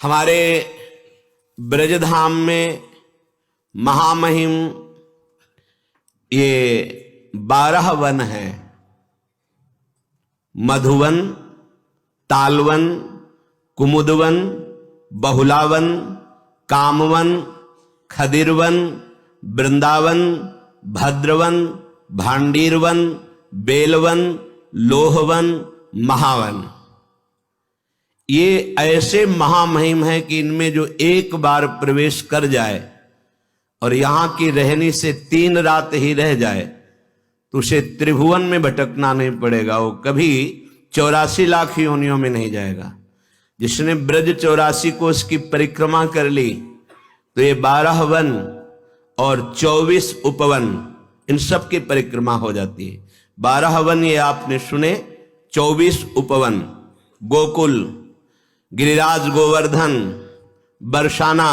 हमारे ब्रजधाम में महामहिम ये 12 वन हैं। मधुवन, तालवन, कुमुदवन, बहुलावन, कामवन, खदिरवन, वृंदावन, भद्रवन, भांडीरवन, बेलवन, लोहवन, महावन। ये ऐसे महामहिम हैं कि इनमें जो एक बार प्रवेश कर जाए और यहां की रहनी से 3 रात ही रह जाए तो उसे त्रिभुवन में भटकना नहीं पड़ेगा, वो कभी 84 लाख योनियों में नहीं जाएगा। जिसने ब्रज 84 कोष की परिक्रमा कर ली तो ये 12 वन और 24 उपवन, इन सब की परिक्रमा हो जाती है। 12 वन ये आपने सुने, 24 उपवन, गोकुल, गिरिराज गोवर्धन, बरसाना,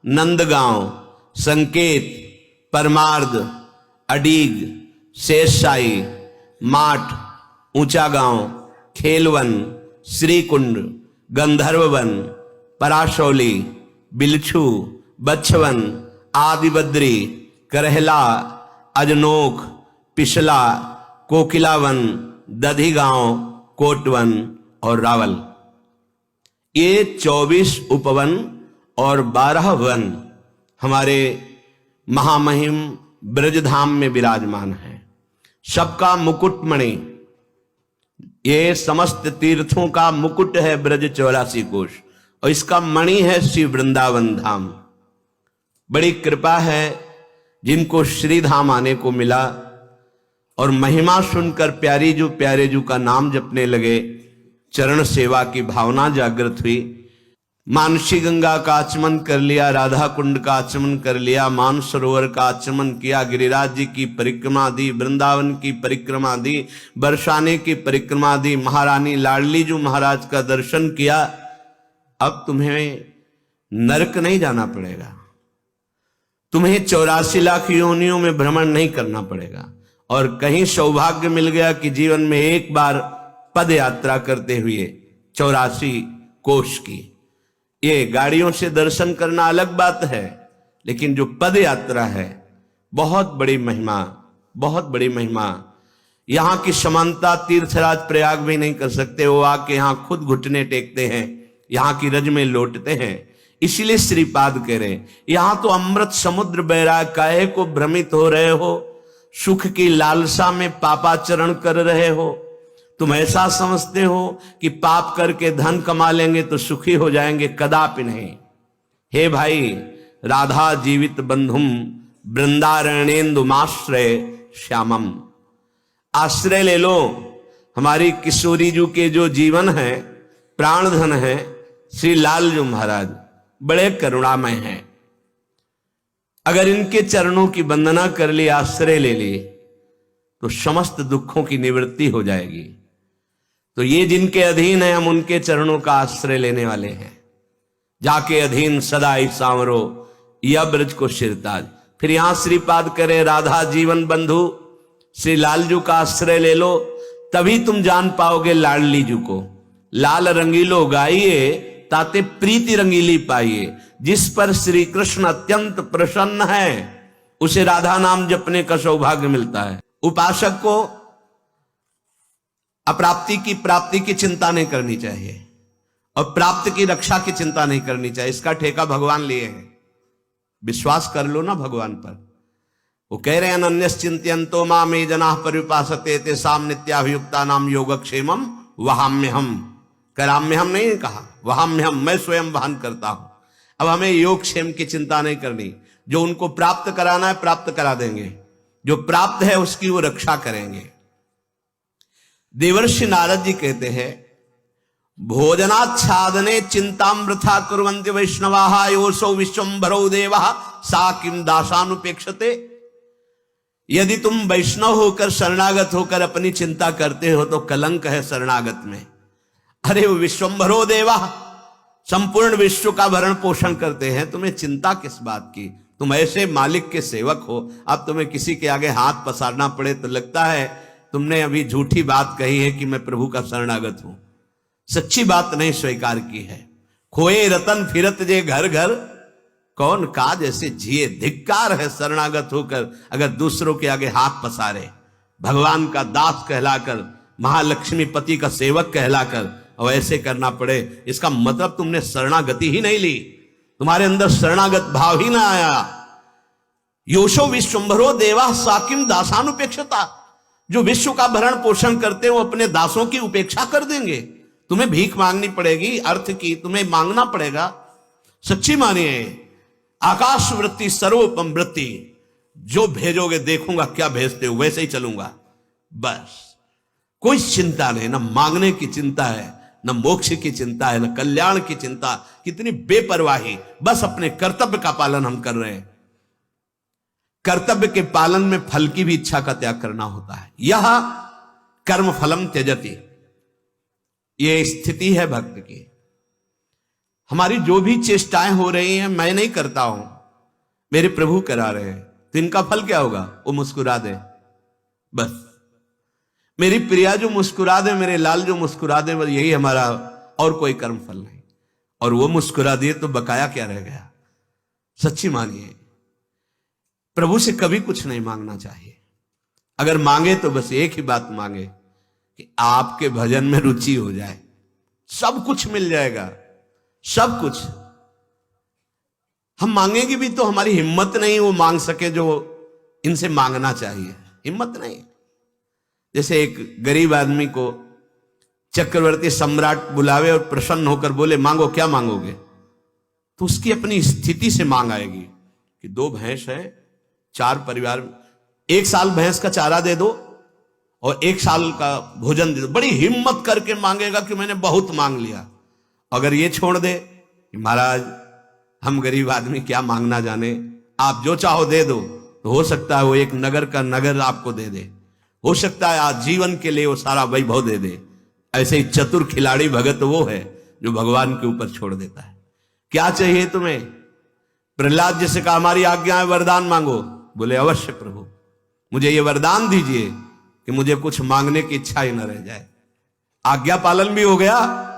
नंदगांव, संकेत, परमार्द, अडीग, शेषशाही, माठ, ऊंचा गांव, खेलवन, श्रीकुंड, गंधर्ववन, पराशौली, बिलछू, बच्छवन, आदिबद्री, करहला, अजनोख, पिछला, कोकिलावन, दधिगांव, कोटवन और रावल। ये 24 उपवन और 12 वन हमारे महामहिम ब्रजधाम में विराजमान है। सबका मुकुटमणि, ये समस्त तीर्थों का मुकुट है ब्रज 84 कोश, और इसका मणि है श्री वृंदावन धाम। बड़ी कृपा है जिनको श्रीधाम आने को मिला और महिमा सुनकर प्यारे जू का नाम जपने लगे, चरण सेवा की भावना जागृत हुई। मानसी गंगा का आचमन कर लिया, राधा कुंड का आचमन कर लिया, मानसरोवर का आचमन किया, गिरिराज जी की परिक्रमा दी, वृंदावन की परिक्रमा दी, बरसाने की परिक्रमा दी, महारानी लाडली जू महाराज का दर्शन किया। अब तुम्हें नरक नहीं जाना पड़ेगा, तुम्हें 84 लाख योनियों में भ्रमण नहीं करना पड़ेगा, और कहीं सौभाग्य मिल गया कि जीवन में एक बार पद यात्रा करते हुए 84 कोष की। ये गाड़ियों से दर्शन करना अलग बात है, लेकिन जो पद यात्रा है बहुत बड़ी महिमा, बहुत बड़ी महिमा। यहां की समानता तीर्थराज प्रयाग भी नहीं कर सकते, वो आके यहां खुद घुटने टेकते हैं, यहां की रज में लौटते हैं। इसीलिए श्रीपाद कह रहे यहां तो अमृत समुद्र बह रहा है, काहे को भ्रमित हो रहे हो, सुख की लालसा में पापाचरण कर रहे हो। तुम ऐसा समझते हो कि पाप करके धन कमा लेंगे तो सुखी हो जाएंगे, कदापि नहीं। हे भाई, राधा जीवित बंधुम वृंदारण्येन्दुमाश्रय श्यामम, आश्रय ले लो। हमारी किशोरी जी के जो जीवन है, प्राण धन है, श्री लाल जी महाराज बड़े करुणामय हैं। अगर इनके चरणों की वंदना कर ली, आश्रय ले ली, तो समस्त दुखों की निवृत्ति हो जाएगी। तो ये जिनके अधीन है, हम उनके चरणों का आश्रय लेने वाले हैं। जाके अधीन सदा ही सांवरो, यह ब्रज को शिरताज। फिर यहां श्रीपाद करे राधा जीवन बंधु, श्री लालजू का आश्रय ले लो, तभी तुम जान पाओगे लाडली जू को। लाल रंगीलो गाइए, ताते प्रीति रंगीली पाइए। जिस पर श्री कृष्ण अत्यंत प्रसन्न है, उसे राधा नाम जपने का सौभाग्य मिलता है। उपासक को अप्राप्ति की प्राप्ति की चिंता नहीं करनी चाहिए, और प्राप्त की रक्षा की चिंता नहीं करनी चाहिए। इसका ठेका भगवान लिए हैं। विश्वास कर लो ना भगवान पर। वो कह रहे हैं अनन्यश्चिंत्यन्तो माम ये जनाः पर्युपासते तेषां नित्याभियुक्ता नाम योगक्षेमम वहाम्यहम। कराम्यहम नहीं कहा, वहाम्यहम, मैं स्वयं वहन करता हूं। अब हमें योगक्षेम की चिंता नहीं करनी। जो उनको प्राप्त कराना है प्राप्त करा देंगे, जो प्राप्त है उसकी वो रक्षा करेंगे। देवर्षि नारद जी कहते हैं, भोजनाच्छादने चिंताम वृथा कुर्वन्ति वैष्णवाः योऽसौ विश्वम्भरो देवः सा किम दासानुपेक्षते। यदि तुम वैष्णव होकर शरणागत होकर अपनी चिंता करते हो तो कलंक है शरणागत में। अरे वो विश्वम्भरो देवः, संपूर्ण विश्व का भरण पोषण करते हैं, तुम्हें चिंता किस बात की। तुम ऐसे मालिक के सेवक हो, अब तुम्हें किसी के आगे हाथ पसारना पड़े तो लगता है तुमने अभी झूठी बात कही है कि मैं प्रभु का शरणागत हूं। सच्ची बात नहीं स्वीकार की है। खोए रतन फिरत जे घर घर, कौन काज ऐसे जिए। धिक्कार है शरणागत होकर अगर दूसरों के आगे हाथ पसारे, भगवान का दास कहलाकर, महालक्ष्मी पति का सेवक कहलाकर और ऐसे करना पड़े। इसका मतलब तुमने शरणागति ही नहीं ली, तुम्हारे अंदर शरणागत भाव ही ना आया। योशो विश्वंभरो देवा साकिम दासानुपेक्षता, जो विश्व का भरण पोषण करते हो अपने दासों की उपेक्षा कर देंगे। तुम्हें भीख मांगनी पड़ेगी, अर्थ की तुम्हें मांगना पड़ेगा। सच्ची मानिए, आकाश वृत्ति सर्वोपम वृत्ति, जो भेजोगे देखूंगा क्या भेजते हो, वैसे ही चलूंगा। बस कोई चिंता नहीं, ना मांगने की चिंता है, न मोक्ष की चिंता है, न कल्याण की चिंता। कितनी बेपरवाही, बस अपने कर्तव्य का पालन हम कर रहे हैं। कर्तव्य के पालन में फल की भी इच्छा का त्याग करना होता है। यह कर्म फलम त्यजति, यह स्थिति है भक्त की। हमारी जो भी चेष्टाएं हो रही हैं, मैं नहीं करता हूं, मेरे प्रभु करा रहे हैं, तो इनका फल क्या होगा? वो मुस्कुरा दे, बस। मेरी प्रिया जो मुस्कुरा दे, मेरे लाल जो मुस्कुरा दे, बस यही हमारा, और कोई कर्म फल नहीं। और वो मुस्कुरा दिए तो बकाया क्या रह गया? सच्ची मानिए, प्रभु से कभी कुछ नहीं मांगना चाहिए। अगर मांगे तो बस एक ही बात मांगे कि आपके भजन में रुचि हो जाए, सब कुछ मिल जाएगा, सब कुछ। हम मांगेंगे भी तो हमारी हिम्मत नहीं वो मांग सके जो इनसे मांगना चाहिए, हिम्मत नहीं। जैसे एक गरीब आदमी को चक्रवर्ती सम्राट बुलावे और प्रसन्न होकर बोले मांगो, क्या मांगोगे? तो उसकी अपनी स्थिति से मांग आएगी कि 2 भैंस है, 4 परिवार, 1 साल भैंस का चारा दे दो और 1 साल का भोजन दे दो। बड़ी हिम्मत करके मांगेगा कि मैंने बहुत मांग लिया। अगर ये छोड़ दे कि महाराज हम गरीब आदमी क्या मांगना जाने, आप जो चाहो दे दो, तो हो सकता है वो एक नगर का नगर आपको दे दे, हो सकता है आज जीवन के लिए वो सारा वैभव दे दे। ऐसे ही चतुर खिलाड़ी भगत वो है जो भगवान के ऊपर छोड़ देता है। क्या चाहिए तुम्हें? प्रहलाद जी से कहा हमारी आज्ञा है, वरदान मांगो। बोले अवश्य प्रभु, मुझे ये वरदान दीजिए कि मुझे कुछ मांगने की इच्छा ही न रह जाए। आज्ञा पालन भी हो गया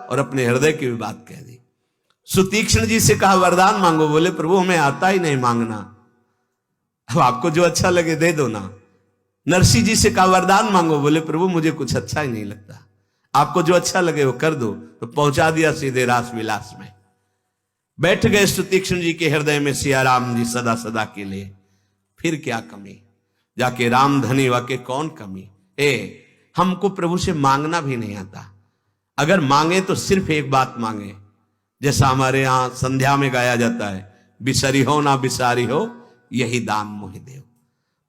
और अपने हृदय की भी बात कह दी। सुतीक्ष्ण जी से कहा वरदान मांगो। बोले प्रभु हमें आता ही नहीं मांगना, अब आपको जो अच्छा लगे दे दो ना। नरसिंह जी से कहा वरदान मांगो। बोले प्रभु मुझे कुछ अच्छा ही नहीं लगता, आपको जो अच्छा लगे वो कर दो। तो पहुंचा दिया सीधे रास विलास में। बैठ गए सुतीक्ष्ण जी के हृदय में सिया राम जी सदा सदा के लिए। फिर क्या कमी, जाके राम धनी वाके कौन कमी। हमको प्रभु से मांगना भी नहीं आता। अगर मांगे तो सिर्फ एक बात मांगे, जैसा हमारे यहां संध्या में गाया जाता है, बिसरी हो ना बिसारी हो यही दान मोहि देव।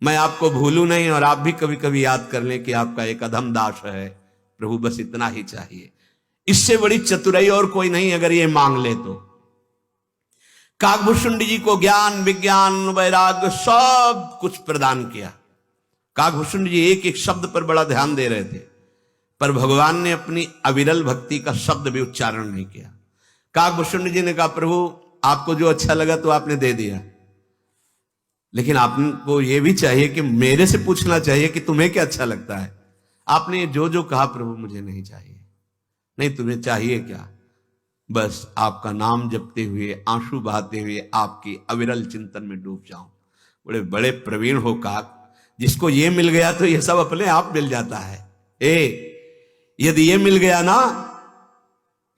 मैं आपको भूलू नहीं और आप भी कभी कभी याद कर लें कि आपका एक अधम दास है प्रभु, बस इतना ही चाहिए। इससे बड़ी चतुराई और कोई नहीं अगर ये मांग ले तो। काकभूषुंड जी को ज्ञान विज्ञान वैराग्य सब कुछ प्रदान किया। काकभूषुंड जी एक एक शब्द पर बड़ा ध्यान दे रहे थे, पर भगवान ने अपनी अविरल भक्ति का शब्द भी उच्चारण नहीं किया। काकभूषुंड जी ने कहा प्रभु आपको जो अच्छा लगा तो आपने दे दिया, लेकिन आपको यह भी चाहिए कि मेरे से पूछना चाहिए कि तुम्हें क्या अच्छा लगता है। आपने जो जो कहा प्रभु मुझे नहीं चाहिए। नहीं तुम्हें चाहिए क्या? बस आपका नाम जपते हुए आंसू बहाते हुए आपकी अविरल चिंतन में डूब जाऊं। बड़े बड़े प्रवीण हो काक, जिसको ये मिल गया तो ये सब अपने आप मिल जाता है। यदि ये मिल गया ना,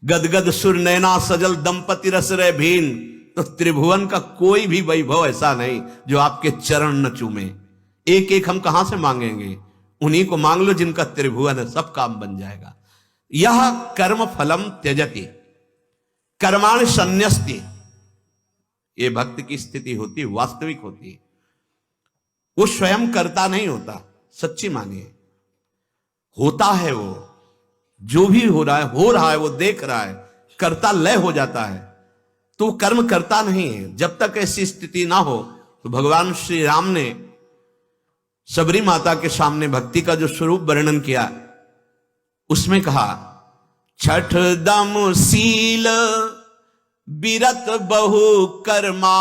गदगद सुर नैना सजल दंपति रस रे भीन, तो त्रिभुवन का कोई भी वैभव ऐसा नहीं जो आपके चरण न चूमे। एक एक हम कहां से मांगेंगे? उन्हीं को मांग लो जिनका त्रिभुवन है, सब काम बन जाएगा। यह कर्म फलम त्यजति कर्माण संन्यस्ति, ये भक्त की स्थिति होती, वास्तविक होती। वो स्वयं करता नहीं होता, सच्ची मानिए। होता है वो, जो भी हो रहा है वो देख रहा है, कर्ता लय हो जाता है, तो कर्म करता नहीं है। जब तक ऐसी स्थिति ना हो तो भगवान श्री राम ने सबरी माता के सामने भक्ति का जो स्वरूप वर्णन किया, उसमें कहा छठ दम सील बिरत बहु कर्मा,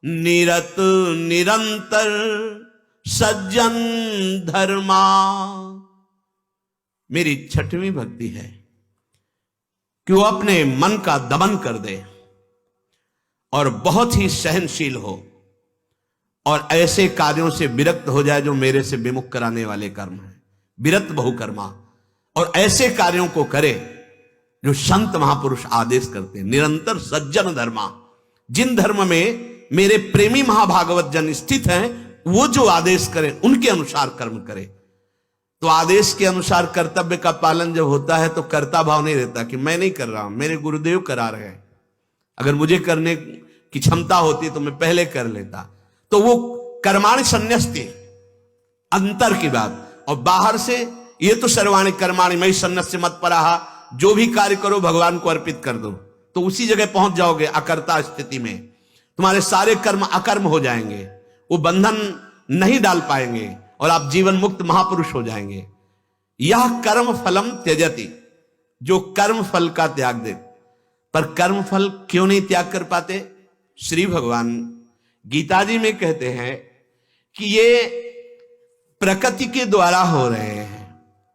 निरत निरंतर सज्जन धर्मा। मेरी छठवीं भक्ति है, कि वो अपने मन का दमन कर दे और बहुत ही सहनशील हो और ऐसे कार्यों से विरक्त हो जाए जो मेरे से विमुख कराने वाले कर्म हैं, विरक्त बहुकर्मा, और ऐसे कार्यों को करे जो संत महापुरुष आदेश करते हैं। निरंतर सज्जन धर्मा, जिन धर्म में मेरे प्रेमी महाभागवत जन स्थित हैं, वो जो आदेश करें उनके अनुसार कर्म करे। तो आदेश के अनुसार कर्तव्य का पालन जब होता है तो कर्ता भाव नहीं रहता कि मैं नहीं कर रहा हूं, मेरे गुरुदेव करा रहे हैं, अगर मुझे करने की क्षमता होती तो मैं पहले कर लेता। तो वो कर्माणि संन्यस्ते, अंतर की बात। और बाहर से ये तो सर्वाणि कर्माणि मयि सन्न्यस्य मत्पराः, जो भी कार्य करो भगवान को अर्पित कर दो, तो उसी जगह पहुंच जाओगे अकर्ता स्थिति में। तुम्हारे सारे कर्म अकर्म हो जाएंगे, वो बंधन नहीं डाल पाएंगे और आप जीवन मुक्त महापुरुष हो जाएंगे। यह कर्म फलम त्यजति, जो कर्म फल का त्याग दे। पर कर्म फल क्यों नहीं त्याग कर पाते? श्री भगवान गीता जी में कहते हैं कि ये प्रकृति के द्वारा हो रहे हैं,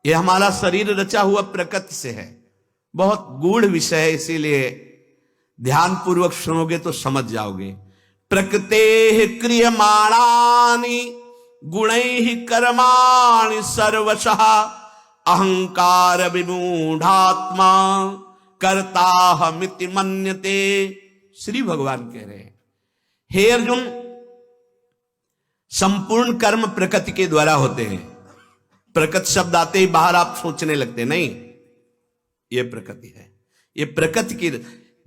ये हमारा शरीर रचा हुआ प्रकृति से है। बहुत गूढ़ विषय है, इसीलिए ध्यान पूर्वक सुनोगे तो समझ जाओगे। प्रकृते क्रियमाणानि गुणैः कर्माणि सर्वशः अहंकार विमूढ़ात्मा कर्ताहमिति मन्यते। श्री भगवान कह रहे हैं, हे अर्जुन, संपूर्ण कर्म प्रकृति के द्वारा होते हैं। प्रकृति शब्द आते ही बाहर आप सोचने लगते, नहीं ये प्रकृति है, ये प्रकृति की,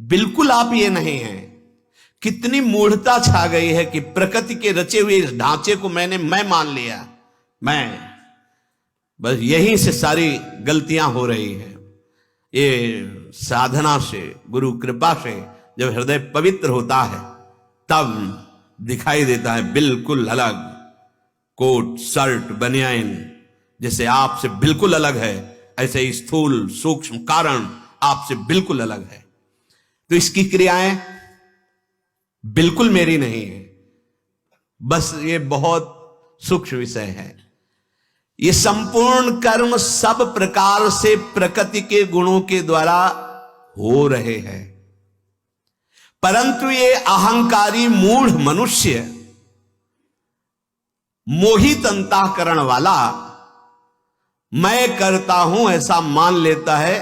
बिल्कुल आप ये नहीं है। कितनी मूढ़ता छा गई है कि प्रकृति के रचे हुए इस ढांचे को मैं मान लिया, मैं, बस यहीं से सारी गलतियां हो रही हैं। ये साधना से, गुरु कृपा से जब हृदय पवित्र होता है तब दिखाई देता है बिल्कुल अलग। कोट शर्ट बनियान जैसे आपसे बिल्कुल अलग है, ऐसे स्थूल सूक्ष्म कारण आपसे बिल्कुल अलग है। तो इसकी क्रियाएं बिल्कुल मेरी नहीं है, बस ये बहुत सूक्ष्म विषय है। ये संपूर्ण कर्म सब प्रकार से प्रकृति के गुणों के द्वारा हो रहे हैं, परंतु ये अहंकारी मूढ़ मनुष्य, मोहित अंतःकरण वाला, मैं करता हूं ऐसा मान लेता है,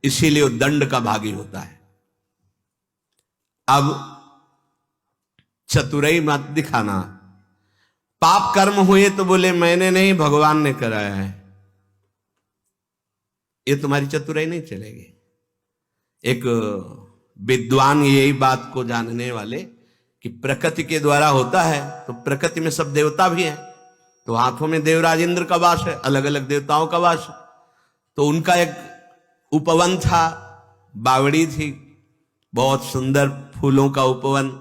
इसीलिए वो दंड का भागी होता है। अब चतुराई मत दिखाना, पाप कर्म हुए तो बोले मैंने नहीं भगवान ने कराया है, ये तुम्हारी चतुराई नहीं चलेगी। एक विद्वान यही बात को जानने वाले कि प्रकृति के द्वारा होता है, तो प्रकृति में सब देवता भी हैं, तो हाथों में देवराज इंद्र का वास है, अलग अलग देवताओं का वास है। तो उनका एक उपवन था, बावड़ी थी, बहुत सुंदर फूलों का उपवन।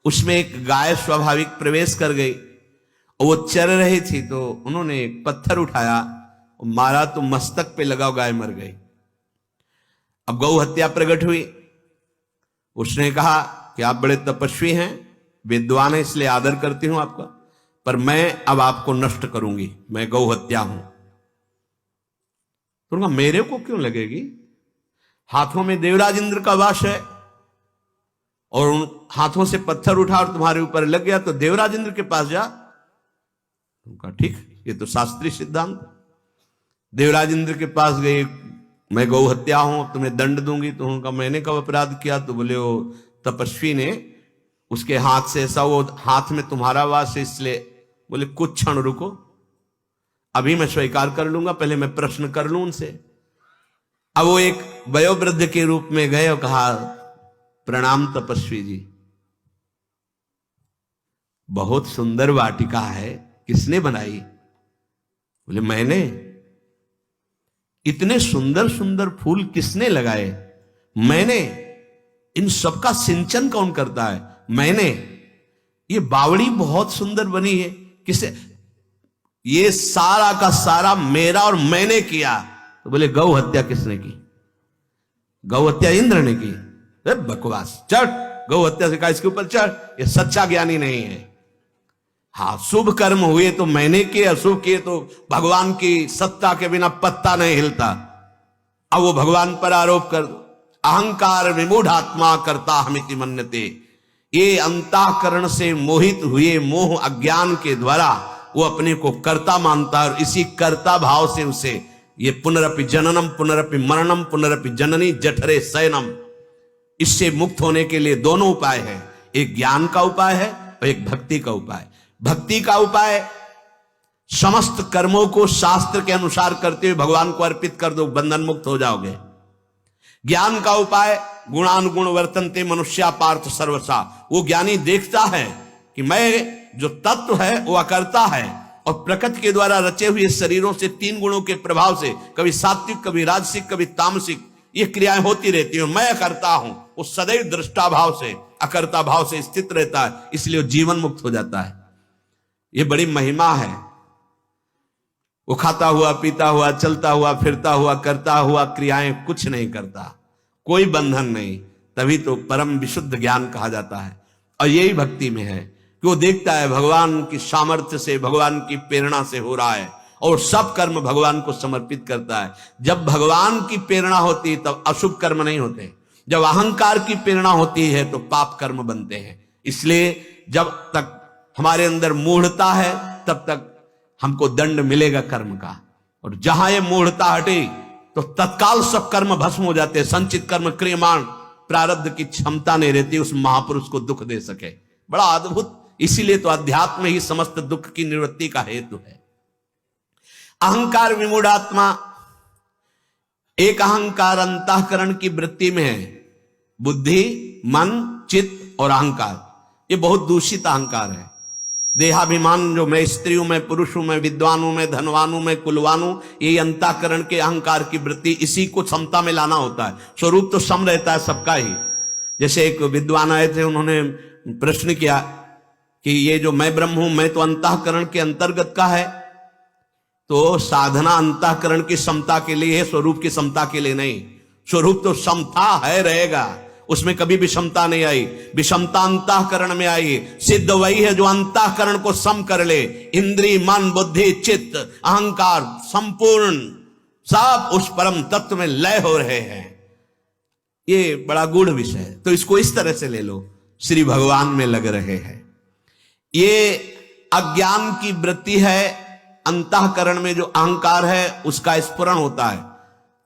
उसमें एक गाय स्वाभाविक प्रवेश कर गई और वो चर रही थी, तो उन्होंने एक पत्थर उठाया और मारा, तो मस्तक पे लगा, गाय मर गई। अब गौ हत्या प्रकट हुई। उसने कहा कि आप बड़े तपस्वी हैं, विद्वान हैं, इसलिए आदर करती हूं आपका, पर मैं अब आपको नष्ट करूंगी, मैं गौ हत्या हूं। तो उनका मेरे को क्यों लगेगी, हाथों में देवराज इंद्र का वास है और उन हाथों से पत्थर उठा और तुम्हारे ऊपर लग गया, तो देवराज इंद्र के पास जा। उनका ठीक, ये तो शास्त्रीय सिद्धांत। देवराज इंद्र के पास गए, मैं गौ हत्या हूं, तुम्हें दंड दूंगी। तो उनका मैंने कब अपराध किया? तो बोले वो तपस्वी ने, उसके हाथ से ऐसा, वो हाथ में तुम्हारा वास है, इसलिए। बोले कुछ क्षण रुको, अभी मैं स्वीकार कर लूंगा, पहले मैं प्रश्न कर लूं उनसे। अब वो एक वयोवृद्ध के रूप में गए और कहा, प्रणाम तपस्वी जी, बहुत सुंदर वाटिका है, किसने बनाई? बोले मैंने। इतने सुंदर सुंदर फूल किसने लगाए? मैंने। इन सबका सिंचन कौन करता है? मैंने। ये बावड़ी बहुत सुंदर बनी है, किसे? ये सारा का सारा मेरा और मैंने किया। तो बोले गौ हत्या किसने की? गौ हत्या इंद्र ने की। बकवास, चढ़, गौ हत्या से कहा इसके ऊपर चढ़, ये सच्चा ज्ञानी नहीं है। हाँ, शुभ कर्म हुए तो मैंने किए, अशुभ किए तो भगवान की सत्ता के बिना पत्ता नहीं हिलता। अब वो भगवान पर आरोप कर दो। अहंकार विमूढ़ात्मा कर्ता हमिति मन्यते। ये अंतःकरण से मोहित हुए मोह अज्ञान के द्वारा वो अपने को कर्ता मानता है, और इसी कर्ता भाव से उसे ये पुनरपि जननम पुनरपि मरणम पुनरपि जननी जठरे शयनम, इससे मुक्त होने के लिए दोनों उपाय है, एक ज्ञान का उपाय है और एक भक्ति का उपाय। भक्ति का उपाय समस्त कर्मों को शास्त्र के अनुसार करते हुए भगवान को अर्पित कर दो, बंधन मुक्त हो जाओगे। ज्ञान का उपाय गुणानुगुण वर्तन्ते मनुष्या पार्थ सर्वसा, वो ज्ञानी देखता है कि मैं जो तत्व है वो अकर्ता है, और प्रकृति के द्वारा रचे हुए शरीरों से तीन गुणों के प्रभाव से कभी सात्विक कभी राजसिक कभी तामसिक ये क्रियाएं होती रहती हैं, मैं अकर्ता हूं, वो सदैव दृष्टा भाव से अकर्ता भाव से स्थित रहता है, इसलिए वो जीवन मुक्त हो जाता है। ये बड़ी महिमा है। वो खाता हुआ पीता हुआ चलता हुआ फिरता हुआ करता हुआ क्रियाएं कुछ नहीं करता, कोई बंधन नहीं, तभी तो परम विशुद्ध ज्ञान कहा जाता है। और यही भक्ति में है कि वो देखता है भगवान की सामर्थ्य से भगवान की प्रेरणा से हो रहा है, और सब कर्म भगवान को समर्पित करता है। जब भगवान की प्रेरणा होती है तब अशुभ कर्म नहीं होते, जब अहंकार की प्रेरणा होती है तो पाप कर्म बनते हैं। इसलिए जब तक हमारे अंदर मूढ़ता है तब तक हमको दंड मिलेगा कर्म का, और जहां ये मूढ़ता हटे तो तत्काल सब कर्म भस्म हो जाते हैं। संचित कर्म क्रियमाण प्रारब्ध की क्षमता नहीं रहती उस महापुरुष को दुख दे सके। बड़ा अद्भुत, इसीलिए तो अध्यात्म ही समस्त दुख की निवृत्ति का हेतु है। अहंकार विमूढ़ात्मा, एक अहंकार अंतःकरण की वृत्ति में है, बुद्धि मन चित्त और अहंकार, ये बहुत दूषित अहंकार है। देहाभिमान, जो मैं स्त्री हूं मैं पुरुष हूं मैं विद्वान हूं मैं धनवान हूं मैं कुलवान हूं, ये अंतःकरण के अहंकार की वृत्ति, इसी को समता में लाना होता है। स्वरूप तो सम रहता है सबका ही। जैसे एक विद्वान आए थे, उन्होंने प्रश्न किया कि ये जो मैं ब्रह्म हूं मैं तो अंतःकरण के अंतर्गत का है, तो साधना अंतःकरण की समता के लिए है, स्वरूप की समता के लिए नहीं। स्वरूप तो समता है रहेगा, उसमें कभी विषमता नहीं आई, विषमता अंतःकरण में आई। सिद्ध वही है जो अंतःकरण को सम कर ले, इंद्रिय मन बुद्धि चित्त अहंकार संपूर्ण सब उस परम तत्व में लय हो रहे हैं। ये बड़ा गूढ़ विषय है, तो इसको इस तरह से ले लो, श्री भगवान में लग रहे हैं। ये अज्ञान की वृत्ति है, अंतःकरण में जो अहंकार है उसका स्फुरण होता है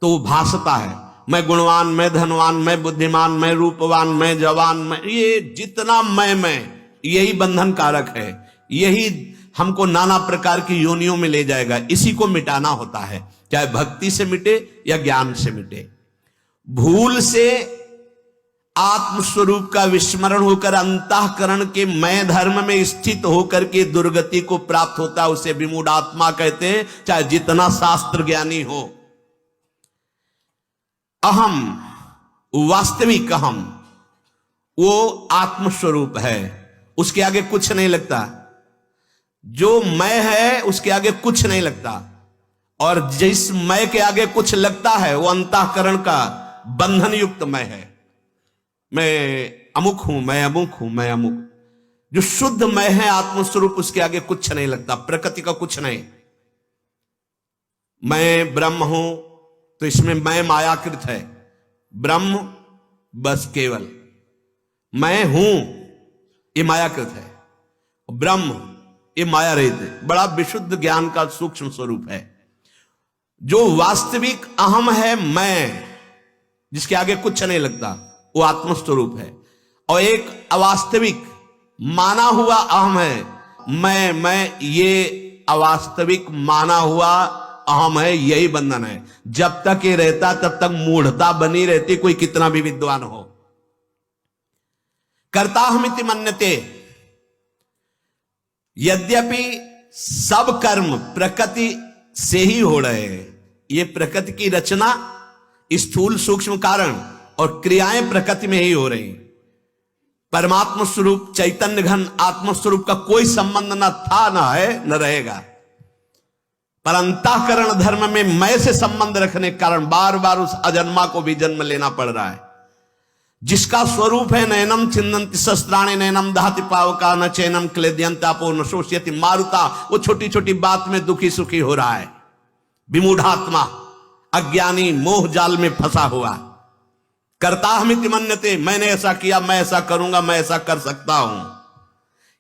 तो वो भासता है, मैं गुणवान मैं धनवान मैं बुद्धिमान मैं रूपवान मैं जवान मैं, ये जितना मैं यही बंधन कारक है, यही हमको नाना प्रकार की योनियों में ले जाएगा। इसी को मिटाना होता है, चाहे भक्ति से मिटे या ज्ञान से मिटे। भूल से आत्मस्वरूप का विस्मरण होकर अंतःकरण के मैं धर्म में स्थित होकर के दुर्गति को प्राप्त होता है, उसे विमूढ़ात्मा कहते हैं, चाहे जितना शास्त्र ज्ञानी हो। अहम, वास्तविक अहम, वो आत्मस्वरूप है, उसके आगे कुछ नहीं लगता। जो मैं है उसके आगे कुछ नहीं लगता, और जिस मैं के आगे कुछ लगता है वो अंतःकरण का बंधन युक्त मैं है। मैं अमुक हूं मैं अमुक हूं मैं अमुक। जो शुद्ध मैं है आत्मस्वरूप, उसके आगे कुछ नहीं लगता, प्रकृति का कुछ नहीं। मैं ब्रह्म हूं तो इसमें मैं मायाकृत है, ब्रह्म बस केवल मैं हूं ये मायाकृत है, ब्रह्म ये माया रहित है। बड़ा विशुद्ध ज्ञान का सूक्ष्म स्वरूप है। जो वास्तविक अहम है मैं, जिसके आगे कुछ नहीं लगता, वो आत्मस्वरूप है। और एक अवास्तविक माना हुआ अहम है, मैं ये अवास्तविक माना हुआ अहम है, यही बंधन है। जब तक ये रहता तब तक मूढ़ता बनी रहती, कोई कितना भी विद्वान हो। कर्ताहमिति मन्यते, यद्यपि सब कर्म प्रकृति से ही हो रहे हैं, ये प्रकृति की रचना स्थूल सूक्ष्म कारण और क्रियाएं प्रकृति में ही हो रही। परमात्म स्वरूप चैतन्य घन आत्मस्वरूप का कोई संबंध न था न है न रहेगा। पर अंतःकरण धर्म में मैं से संबंध रखने के कारण बार बार उस अजन्मा को भी जन्म लेना पड़ रहा है। जिसका स्वरूप है नैनम छिन्नन्ति शस्त्राणि नैनम दहति पावका न चैनम क्लेद्यन्तापो न शोष्यति मारुता, वो छोटी छोटी बात में दुखी सुखी हो रहा है। विमूढ़ात्मा, अज्ञानी, मोह जाल में फंसा हुआ। कर्ताहमिति मन्यते, मैंने ऐसा किया, मैं ऐसा करूंगा, मैं ऐसा कर सकता हूं।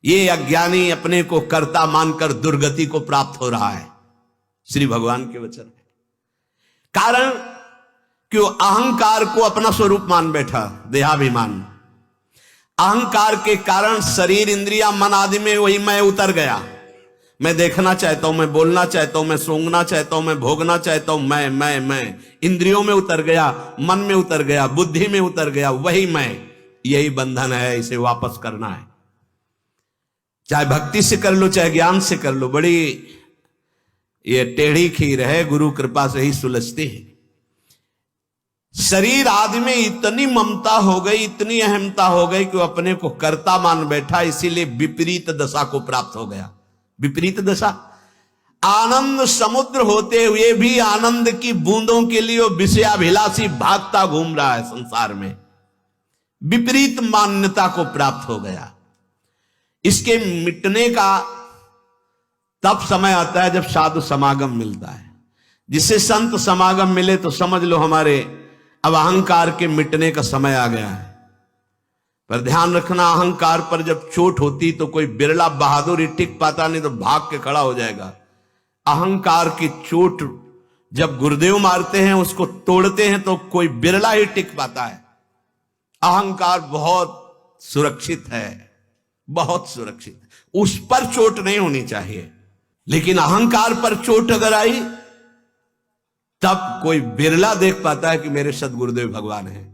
ये अज्ञानी अपने को कर्ता मानकर दुर्गति को प्राप्त हो रहा है। श्री भगवान के वचन है। कारण क्यों? अहंकार को अपना स्वरूप मान बैठा, देहाभिमान। अहंकार के कारण शरीर, इंद्रिया, मन आदि में वही मैं उतर गया। मैं देखना चाहता हूं, मैं बोलना चाहता हूं, मैं सूंघना चाहता हूं, मैं भोगना चाहता हूं, मैं इंद्रियों में उतर गया, मन में उतर गया, बुद्धि में उतर गया, वही मैं। यही बंधन है, इसे वापस करना है। चाहे भक्ति से कर लो, चाहे ज्ञान से कर लो, बड़ी ये टेढ़ी खीर है, गुरु कृपा से ही सुलझती है। शरीर आदि में इतनी ममता हो गई, इतनी अहमता हो गई कि वो अपने को कर्ता मान बैठा, इसीलिए विपरीत दशा को प्राप्त हो गया। विपरीत दशा, आनंद समुद्र होते हुए भी आनंद की बूंदों के लिए वो विषयाभिलाषी भागता घूम रहा है संसार में। विपरीत मान्यता को प्राप्त हो गया। इसके मिटने का तब समय आता है जब साधु समागम मिलता है। जिसे संत समागम मिले तो समझ लो हमारे अब अहंकार के मिटने का समय आ गया है। पर ध्यान रखना, अहंकार पर जब चोट होती तो कोई बिरला बहादुर ही टिक पाता, नहीं तो भाग के खड़ा हो जाएगा। अहंकार की चोट जब गुरुदेव मारते हैं, उसको तोड़ते हैं, तो कोई बिरला ही टिक पाता है। अहंकार बहुत सुरक्षित है, बहुत सुरक्षित। उस पर चोट नहीं होनी चाहिए, लेकिन अहंकार पर चोट अगर आई तब कोई बिरला देख पाता है कि मेरे सदगुरुदेव भगवान हैं।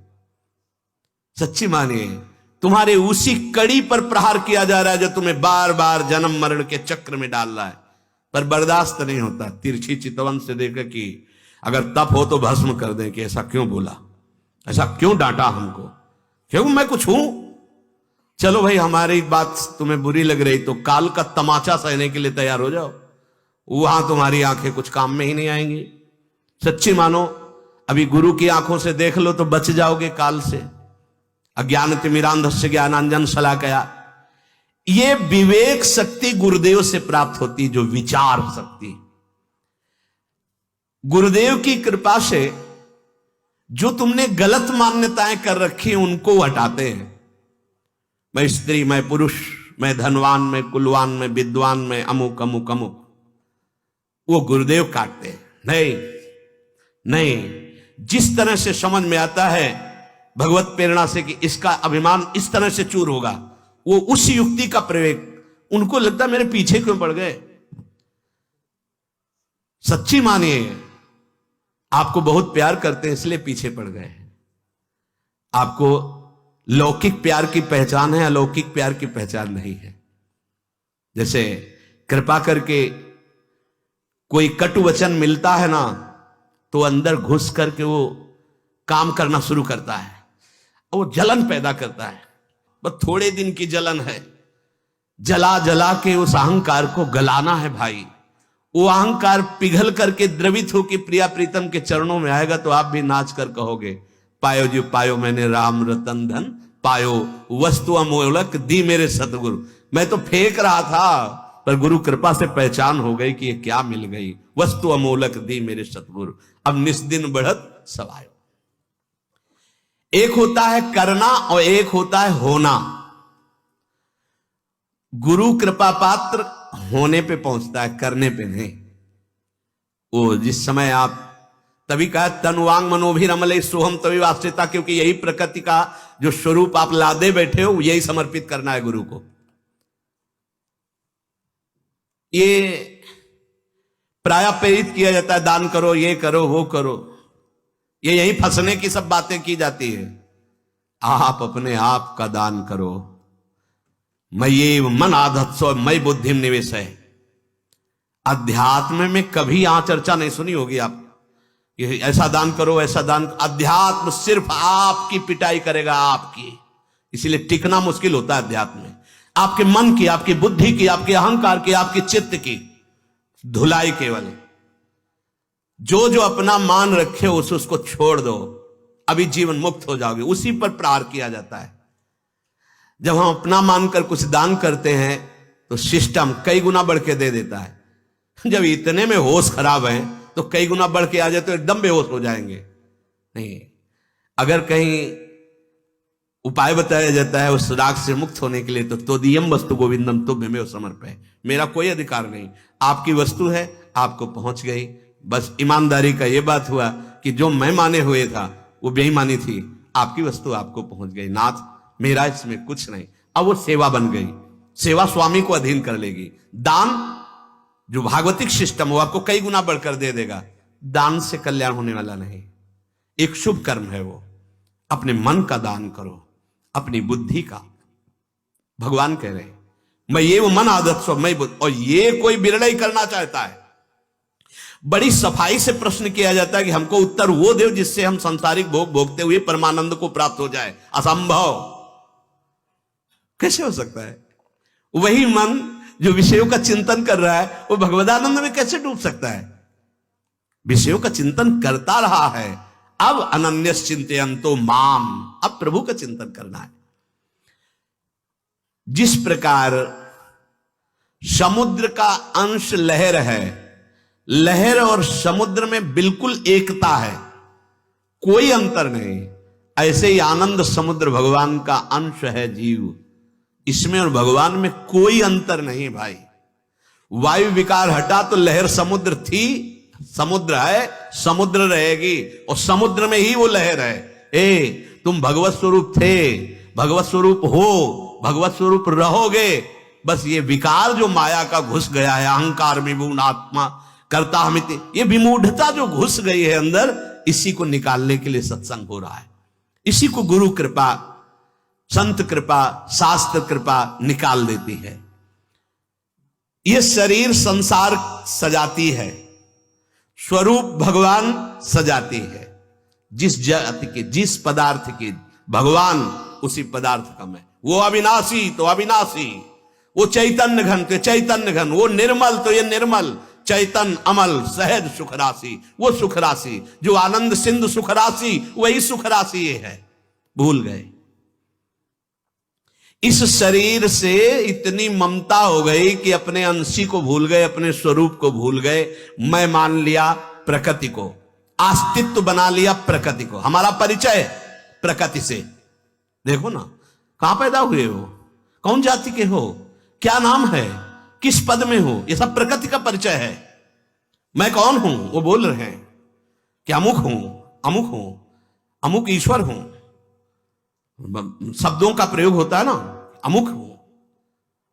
सच्ची मानिए, तुम्हारे उसी कड़ी पर प्रहार किया जा रहा है जो तुम्हें बार बार जन्म मरण के चक्र में डाल रहा है, पर बर्दाश्त नहीं होता। तिरछी चितवन से देकर कि अगर तप हो तो भस्म कर दें कि ऐसा क्यों बोला, ऐसा क्यों डांटा हमको, क्यों मैं कुछ हूं। चलो भाई, हमारी बात तुम्हें बुरी लग रही तो काल का तमाचा सहने के लिए तैयार हो जाओ, वहां तुम्हारी आंखें कुछ काम में ही नहीं आएंगी। सच्ची मानो, अभी गुरु की आंखों से देख लो तो बच जाओगे काल से। अज्ञानतिमिरांधस्य ज्ञानांजन शलाकया, ये विवेक शक्ति गुरुदेव से प्राप्त होती, जो विचार शक्ति। गुरुदेव की कृपा से जो तुमने गलत मान्यताएं कर रखी हैं उनको हटाते हैं। मैं स्त्री, मैं पुरुष, मैं धनवान, मैं कुलवान, मैं विद्वान, मैं अमुक अमुक अमुक, वो गुरुदेव काटते हैं। नहीं नहीं, जिस तरह से समझ में आता है भगवत प्रेरणा से कि इसका अभिमान इस तरह से चूर होगा, वो उस युक्ति का प्रयोग। उनको लगता है मेरे पीछे क्यों पड़ गए। सच्ची मानिए, आपको बहुत प्यार करते हैं इसलिए पीछे पड़ गए हैं। आपको लौकिक प्यार की पहचान है, अलौकिक प्यार की पहचान नहीं है। जैसे कृपा करके कोई कटु वचन मिलता है ना, तो अंदर घुस करके वो काम करना शुरू करता है, वो जलन पैदा करता है। बस थोड़े दिन की जलन है, जला जला के उस अहंकार को गलाना है भाई। वो अहंकार पिघल करके द्रवित होकर प्रिया प्रीतम के चरणों में आएगा तो आप भी नाच कर कहोगे, पायो जी पायो मैंने राम रतन धन, पायो वस्तु अमोलक दी मेरे सतगुरु। मैं तो फेंक रहा था, पर गुरु कृपा से पहचान हो गई कि ये क्या मिल गई। वस्तु अमोलक दी मेरे सतगुरु, अब निस्दिन बढ़त सवायो। एक होता है करना और एक होता है होना। गुरु कृपा पात्र होने पे पहुंचता है, करने पे नहीं। वो जिस समय आप, तभी कहा तनुवांग मनोभिरमले सोहम तभी वास्यता, क्योंकि यही प्रकृति का जो स्वरूप आप लादे बैठे हो, यही समर्पित करना है गुरु को। ये प्राय प्रेरित किया जाता है, दान करो, ये करो, वो करो, ये यही फंसने की सब बातें की जाती है। आप अपने आप का दान करो। मयि मन आधत्सो मयि बुद्धि निवेश है। अध्यात्म में कभी यहां चर्चा नहीं सुनी होगी आप, ये ऐसा दान करो, ऐसा दान। अध्यात्म सिर्फ आपकी पिटाई करेगा, आपकी। इसीलिए टिकना मुश्किल होता है अध्यात्म में। आपके मन की, आपकी बुद्धि की, आपके अहंकार की, आपके चित्त की धुलाई केवल। जो जो अपना मान रखे उसको छोड़ दो, अभी जीवन मुक्त हो जाओगे। उसी पर प्रहार किया जाता है। जब हम अपना मानकर कुछ दान करते हैं तो सिस्टम कई गुना बढ़ के दे देता है। जब इतने में होश खराब है तो कई गुना बढ़ के आ जाए तो एकदम बेहोश हो जाएंगे। नहीं, अगर कहीं उपाय बताया जाता है उस राग से मुक्त होने के लिए, तो तोदियम वस्तु गोविंदम तुभ्यमेव समर्पय, मेरा कोई अधिकार नहीं, आपकी वस्तु है, आपको पहुंच गई। बस ईमानदारी का यह बात हुआ कि जो मैं माने हुए था वो बेईमानी थी, आपकी वस्तु आपको पहुंच गई, नाथ मेरा इसमें कुछ नहीं। अब वो सेवा बन गई, सेवा स्वामी को अधीन कर लेगी। दान जो भागवतिक सिस्टम वो आपको कई गुना बढ़कर दे देगा, दान से कल्याण होने वाला नहीं। एक शुभ कर्म है वो, अपने मन का दान करो, अपनी बुद्धि का। भगवान कह रहे हैं मैं ये वो मन आदत सो मैं बुद्ध, और ये कोई बिरड़ा ही करना चाहता है। बड़ी सफाई से प्रश्न किया जाता है कि हमको उत्तर वो दो जिससे हम सांसारिक भोग भोगते हुए परमानंद को प्राप्त हो जाए। असंभव, कैसे हो सकता है? वही मन जो विषयों का चिंतन कर रहा है वो भगवदानंद में कैसे डूब सकता है? विषयों का चिंतन करता रहा है, अब अनन्यस चिंतयन्तो माम, अब प्रभु का चिंतन करना है। जिस प्रकार समुद्र का अंश लहर है, लहर और समुद्र में बिल्कुल एकता है, कोई अंतर नहीं, ऐसे ही आनंद समुद्र भगवान का अंश है जीव, इसमें और भगवान में कोई अंतर नहीं भाई। वायु विकार हटा तो लहर समुद्र थी, समुद्र है, समुद्र रहेगी, और समुद्र में ही वो लहर है। तुम भगवत स्वरूप थे, भगवत स्वरूप हो, भगवत स्वरूप रहोगे। बस ये विकार जो माया का घुस गया है, अहंकार विमूढ़ आत्मा करता हमित, ये विमूढ़ता जो घुस गई है अंदर, इसी को निकालने के लिए सत्संग हो रहा है। इसी को गुरु कृपा, संत कृपा, शास्त्र कृपा निकाल देती है। ये शरीर संसार सजाती है, स्वरूप भगवान सजाती है। जिस जाति के, जिस पदार्थ के भगवान, उसी पदार्थ का मैं। वो अविनाशी तो अविनाशी, वो चैतन्य घन तो चैतन्य घन, वो निर्मल तो ये निर्मल, चैतन्य अमल सहज सुख राशि, वो सुख राशि जो आनंद सिंधु सुख राशि, वही सुख राशि ये है। भूल गए, इस शरीर से इतनी ममता हो गई कि अपने अंशी को भूल गए, अपने स्वरूप को भूल गए। मैं मान लिया प्रकृति को, अस्तित्व बना लिया प्रकृति को। हमारा परिचय प्रकृति से। देखो ना, कहां पैदा हुए हो, कौन जाति के हो, क्या नाम है, किस पद में हो, ये सब प्रकृति का परिचय है। मैं कौन हूं, वो बोल रहे हैं कि अमुक हूं, अमुक हूं, अमुक ईश्वर हूं। शब्दों का प्रयोग होता है ना, अमुक हूं,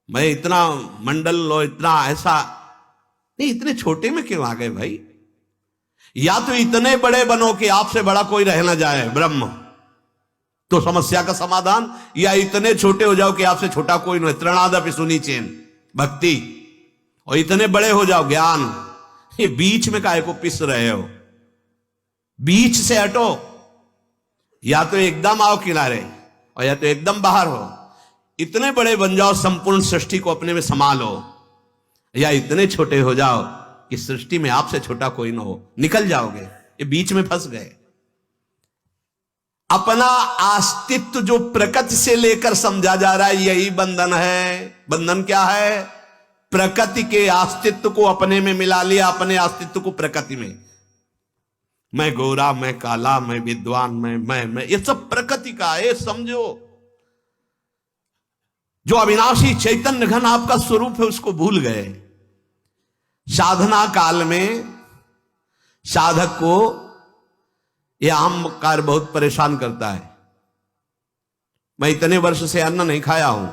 मैं इतना मंडल और इतना ऐसा नहीं। इतने छोटे में क्यों आ गए भाई? या तो इतने बड़े बनो कि आपसे बड़ा कोई रह ना जाए, ब्रह्म तो समस्या का समाधान, या इतने छोटे हो जाओ कि आपसे छोटा कोई न, त्रणादपि सुनीचेन भक्ति, और इतने बड़े हो जाओ ज्ञान। ये बीच में काहे को पिस रहे हो? बीच से हटो, या तो एकदम आओ किनारे और या तो एकदम बाहर हो। इतने बड़े बन जाओ संपूर्ण सृष्टि को अपने में संभालो, या इतने छोटे हो जाओ कि सृष्टि में आपसे छोटा कोई ना हो, निकल जाओगे। ये बीच में फंस गए। अपना अस्तित्व जो प्रकृति से लेकर समझा जा रहा है, यही बंधन है। बंधन क्या है? प्रकृति के अस्तित्व को अपने में मिला लिया, अपने अस्तित्व को प्रकृति में। मैं गोरा, मैं काला, मैं विद्वान, मैं ये सब प्रकृति का है, समझो। जो अविनाशी चैतन्य घन आपका स्वरूप है, उसको भूल गए। साधना काल में साधक को यह आम कार्य बहुत परेशान करता है। मैं इतने वर्ष से अन्न नहीं खाया हूं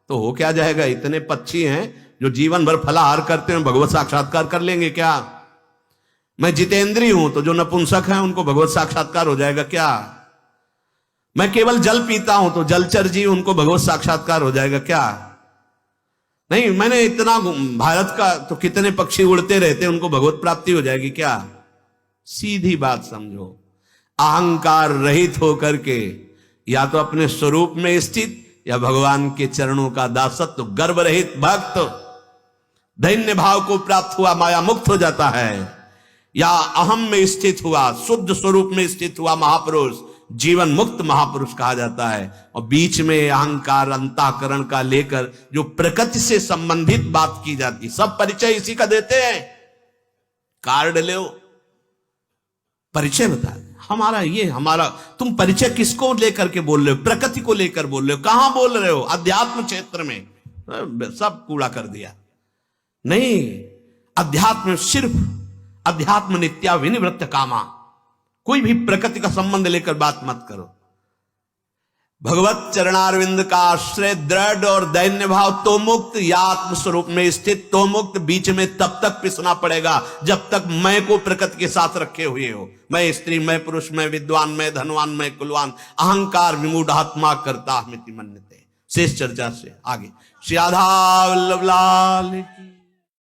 तो हो क्या जाएगा? इतने पक्षी हैं जो जीवन भर फलाहार करते हैं, भगवत साक्षात्कार कर लेंगे क्या? मैं जितेंद्री हूं तो जो नपुंसक हैं उनको भगवत साक्षात्कार हो जाएगा क्या? मैं केवल जल पीता हूं तो जलचर जी, उनको भगवत साक्षात्कार हो जाएगा क्या? नहीं, मैंने इतना भारत का तो कितने पक्षी उड़ते रहते हैं, उनको भगवत प्राप्ति हो जाएगी क्या? सीधी बात समझो। अहंकार रहित होकर के या तो अपने स्वरूप में स्थित, या भगवान के चरणों का दासत्व, गर्व रहित भक्त दैन्य भाव को प्राप्त हुआ, माया मुक्त हो जाता है। या अहम में स्थित हुआ, शुद्ध स्वरूप में स्थित हुआ महापुरुष, जीवन मुक्त महापुरुष कहा जाता है। और बीच में अहंकार अंतःकरण का लेकर जो प्रकृति से संबंधित बात की जाती, सब परिचय इसी का देते हैं। कार्ड ले, परिचय बता, हमारा ये हमारा, तुम परिचय किसको लेकर के बोल रहे हो? प्रकृति को लेकर बोल रहे हो? कहां बोल रहे हो? अध्यात्म क्षेत्र में सब कूड़ा कर दिया। नहीं, अध्यात्म सिर्फ अध्यात्म नित्या विनिवृत्त कामा। कोई भी प्रकृति का संबंध लेकर बात मत करो। भगवत चरणारविंद का आश्रय दृढ़ और दैन्य भाव, तो मुक्त या आत्म स्वरूप में स्थित तो मुक्त, बीच में तब तक पिसना पड़ेगा जब तक मैं को प्रकृति के साथ रखे हुए हो। मैं स्त्री, मैं पुरुष, मैं विद्वान, मैं धनवान, मैं कुलवान, अहंकार विमूढ़ आत्मा करता हमिति मन्यते। शेष चर्चा से आगे। श्री राधा वल्लभ लाल की